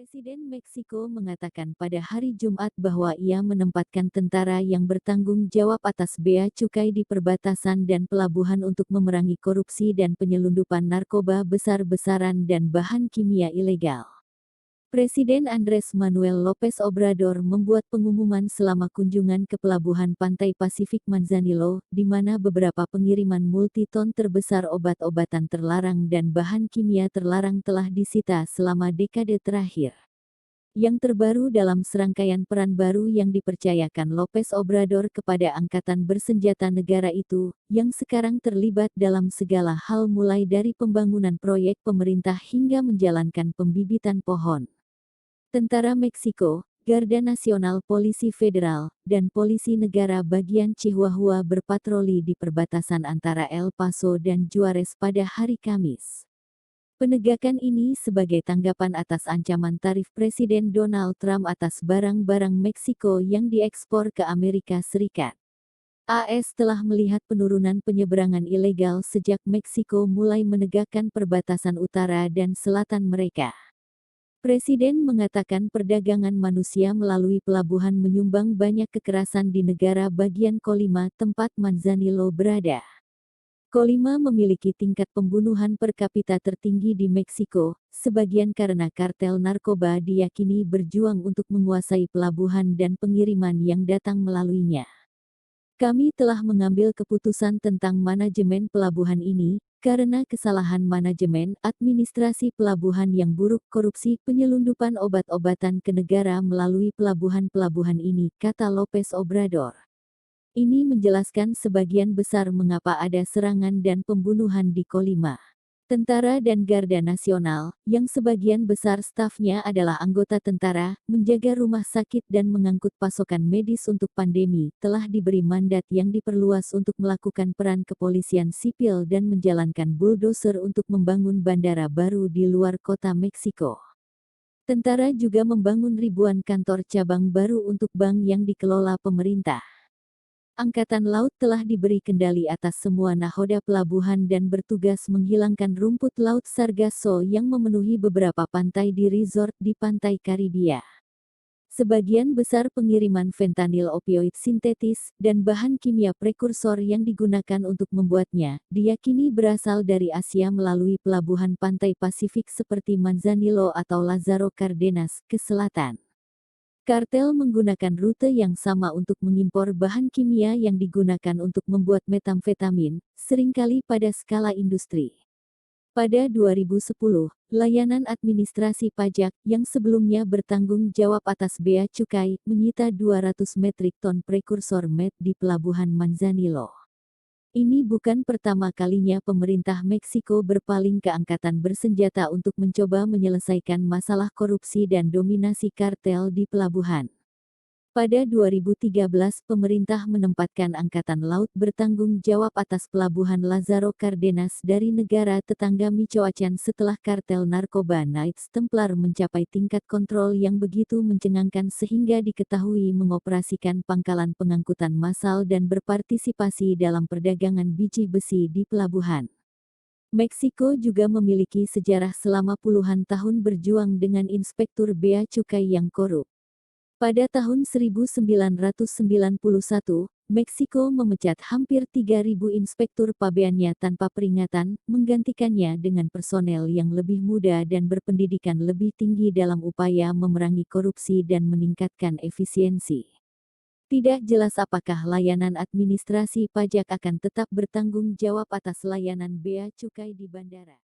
Presiden Meksiko mengatakan pada hari Jumat bahwa ia menempatkan tentara yang bertanggung jawab atas bea cukai di perbatasan dan pelabuhan untuk memerangi korupsi dan penyelundupan narkoba besar-besaran dan bahan kimia ilegal. Presiden Andrés Manuel López Obrador membuat pengumuman selama kunjungan ke pelabuhan pantai Pasifik Manzanillo, di mana beberapa pengiriman multiton terbesar obat-obatan terlarang dan bahan kimia terlarang telah disita selama dekade terakhir. Yang terbaru dalam serangkaian peran baru yang dipercayakan López Obrador kepada angkatan bersenjata negara itu, yang sekarang terlibat dalam segala hal mulai dari pembangunan proyek pemerintah hingga menjalankan pembibitan pohon. Tentara Meksiko, Garda Nasional Polisi Federal, dan Polisi Negara bagian Chihuahua berpatroli di perbatasan antara El Paso dan Juarez pada hari Kamis. Penegakan ini sebagai tanggapan atas ancaman tarif Presiden Donald Trump atas barang-barang Meksiko yang diekspor ke Amerika Serikat. AS telah melihat penurunan penyeberangan ilegal sejak Meksiko mulai menegakkan perbatasan utara dan selatan mereka. Presiden mengatakan perdagangan manusia melalui pelabuhan menyumbang banyak kekerasan di negara bagian Colima, tempat Manzanillo berada. Colima memiliki tingkat pembunuhan per kapita tertinggi di Meksiko, sebagian karena kartel narkoba diyakini berjuang untuk menguasai pelabuhan dan pengiriman yang datang melaluinya. Kami telah mengambil keputusan tentang manajemen pelabuhan ini, karena kesalahan manajemen, administrasi pelabuhan yang buruk, korupsi, penyelundupan obat-obatan ke negara melalui pelabuhan-pelabuhan ini, kata López Obrador. Ini menjelaskan sebagian besar mengapa ada serangan dan pembunuhan di Colima. Tentara dan Garda Nasional, yang sebagian besar stafnya adalah anggota tentara, menjaga rumah sakit dan mengangkut pasokan medis untuk pandemi, telah diberi mandat yang diperluas untuk melakukan peran kepolisian sipil dan menjalankan bulldozer untuk membangun bandara baru di luar kota Meksiko. Tentara juga membangun ribuan kantor cabang baru untuk bank yang dikelola pemerintah. Angkatan Laut telah diberi kendali atas semua nahoda pelabuhan dan bertugas menghilangkan rumput laut Sargasso yang memenuhi beberapa pantai di resort di pantai Karibia. Sebagian besar pengiriman fentanyl opioid sintetis dan bahan kimia prekursor yang digunakan untuk membuatnya, diyakini berasal dari Asia melalui pelabuhan pantai Pasifik seperti Manzanillo atau Lázaro Cárdenas, ke selatan. Kartel menggunakan rute yang sama untuk mengimpor bahan kimia yang digunakan untuk membuat metamfetamin, seringkali pada skala industri. Pada 2010, layanan administrasi pajak, yang sebelumnya bertanggung jawab atas bea cukai, menyita 200 metrik ton prekursor meth di pelabuhan Manzanillo. Ini bukan pertama kalinya pemerintah Meksiko berpaling ke angkatan bersenjata untuk mencoba menyelesaikan masalah korupsi dan dominasi kartel di pelabuhan. Pada 2013, pemerintah menempatkan Angkatan Laut bertanggung jawab atas pelabuhan Lázaro Cárdenas dari negara tetangga Michoacán setelah kartel narkoba Knights Templar mencapai tingkat kontrol yang begitu mencengangkan sehingga diketahui mengoperasikan pangkalan pengangkutan massal dan berpartisipasi dalam perdagangan biji besi di pelabuhan. Meksiko juga memiliki sejarah selama puluhan tahun berjuang dengan inspektur bea cukai yang korup. Pada tahun 1991, Meksiko memecat hampir 3.000 inspektur pabeannya tanpa peringatan, menggantikannya dengan personel yang lebih muda dan berpendidikan lebih tinggi dalam upaya memerangi korupsi dan meningkatkan efisiensi. Tidak jelas apakah layanan administrasi pajak akan tetap bertanggung jawab atas layanan bea cukai di bandara.